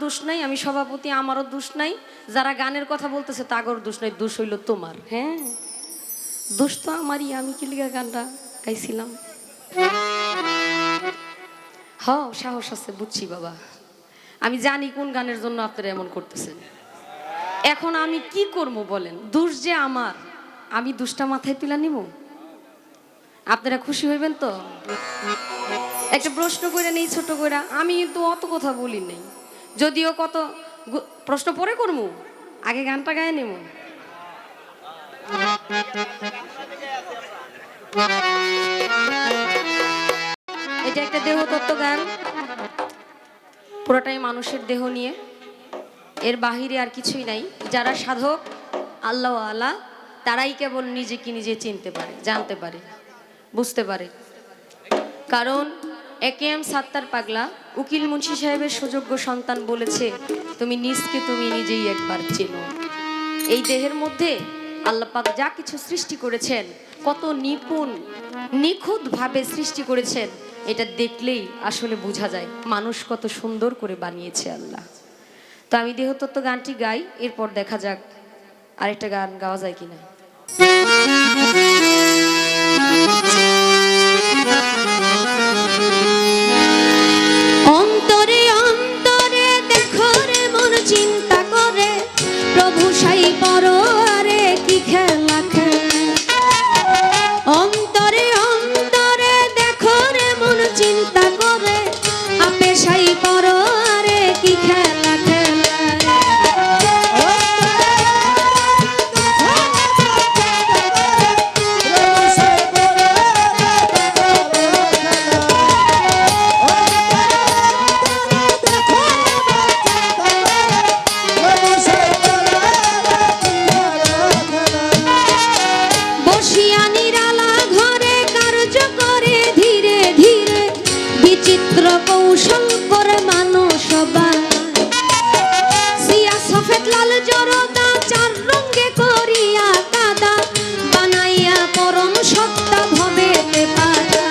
দোষ নাই, আমি সভাপতি, আমারও দোষ নাই, যারা গানের কথা বলতেছে তাগর দোষ নাই, দোষ হইল তোমার। হ্যাঁ, দোষ তো আমারই, আমি কি লিগা গানটা গাইছিলাম। হ্যাঁ সাহস আছে, বুঝছি বাবা, আমি জানি কোন গানের জন্য আপনারা এমন করতেছেন। এখন আমি কি করবো বলেন, দোষ যে আমার, আমি দোষটা মাথায় তুলে নিব? আপনারা খুশি হইবেন তো? একটা প্রশ্ন করে নেই ছোট করে, আমি তো অত কথা বলি নাই, যদিও কত প্রশ্ন পরে করবো, আগে গানটা গায়ে নেব। এটা একটা দেহতত্ত্ব গান, পুরোটাই মানুষের দেহ নিয়ে, এর বাহিরে আর কিছুই নাই। যারা সাধক আল্লাহ আল্লাহ তারাই কেবল নিজেকে নিজে চিনতে পারে, জানতে পারে, বুঝতে পারে। কারণ একেএম সাত্তার পাগলা উকিল মুন্সি সাহেবের সুযোগ্য সন্তান বলেছে, তুমি নিজকে তুমি নিজেই একবার চেনো। এই দেহের মধ্যে আল্লাহ পাক যা কিছু সৃষ্টি করেছেন, কত নিপুণ নিখুঁতভাবে সৃষ্টি করেছেন, এটা দেখলেই আসলে বোঝা যায় মানুষ কত সুন্দর করে বানিয়েছে আল্লাহ। তো আমি দেহতত্ত্ব গানটি গাই, এরপর দেখা যাক আরেকটা গান গাওয়া যায় কিনা। অন্তরে অন্তরে দেখো রে মন চিন্তা করে, প্রভু সাই পরোয়ারে কি খেলা খেলে। অন্তরে অন্তরে দেখো রে মন চিন্তা করে, আপে সাই পরোয়ারে কি খেলা খেলে। কৌশল করে মানুষ সিয়া সফেদ লাল জরদা চার রঙে করিয়া কাদা বানাইয়া পরম সত্তা ভবেতে পারা।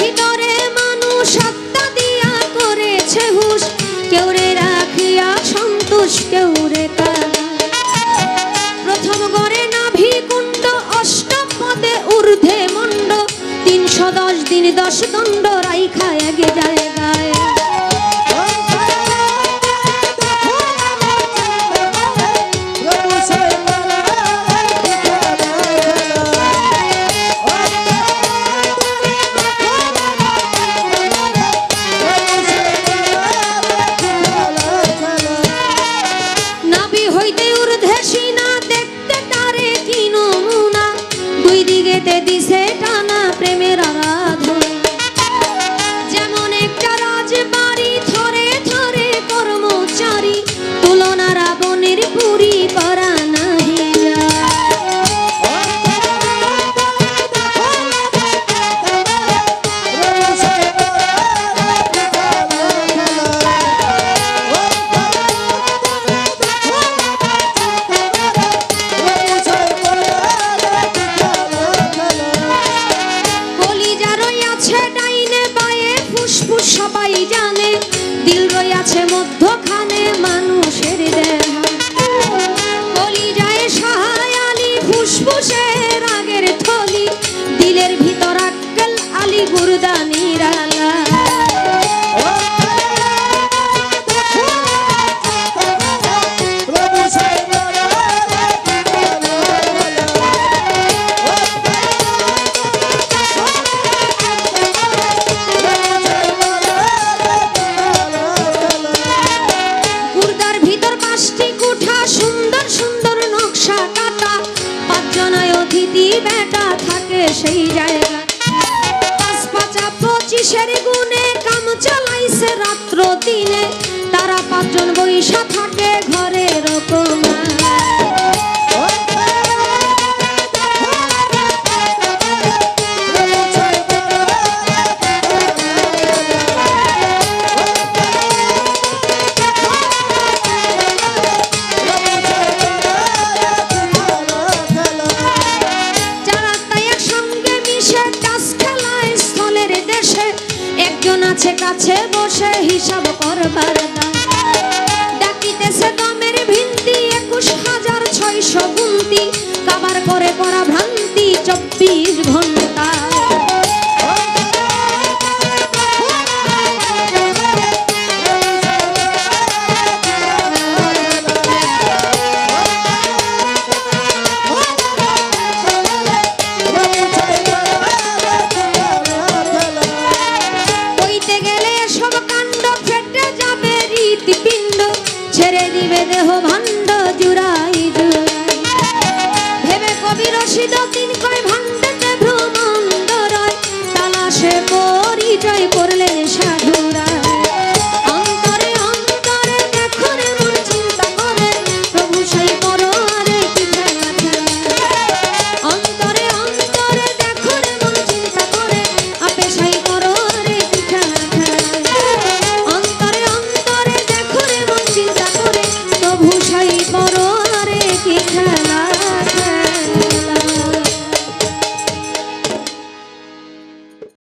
ভিতরে মানুষ আত্মা দিয়া করেছে হুশ, কেউ রে রাখিয়া সন্তোষ, কেউ রে কালা। প্রথম গড়ে নাভি কুণ্ড, অষ্টম পদে ঊর্ধ্বে মণ্ড, 310 দিন 10 দণ্ড রাইখা আগে যায় গায়ে। দিছে টানা প্রেমের আরাধনা, যেমন একটা রাজবাড়ি থরে থরে কর্মচারী, তুলনা রাবণের পুরী করা নাহি যায়। সবাই জানে দিল রইয়াছে মধ্যখানে মানুষের দেহ, কলিজায় সাহায় আলী ফুসফুসের আগের থলি, দিলের ভিতর আক্কেল আলী গুরদা নিরালা। বেটা থাকে সেই জায়গা, 5-5-25 গুণে কাম চালাইছে রাত্র দিনে, তারা 5 জন বৈশা থাকে ঘরের কোণা। কাছে কাছে বসে হিসাব করবার না, ডাকিতেছে দমের ভিন্তি 21,600 গুনতি, কাবার করে করা ভ্রান্তি 24 ঘন্টা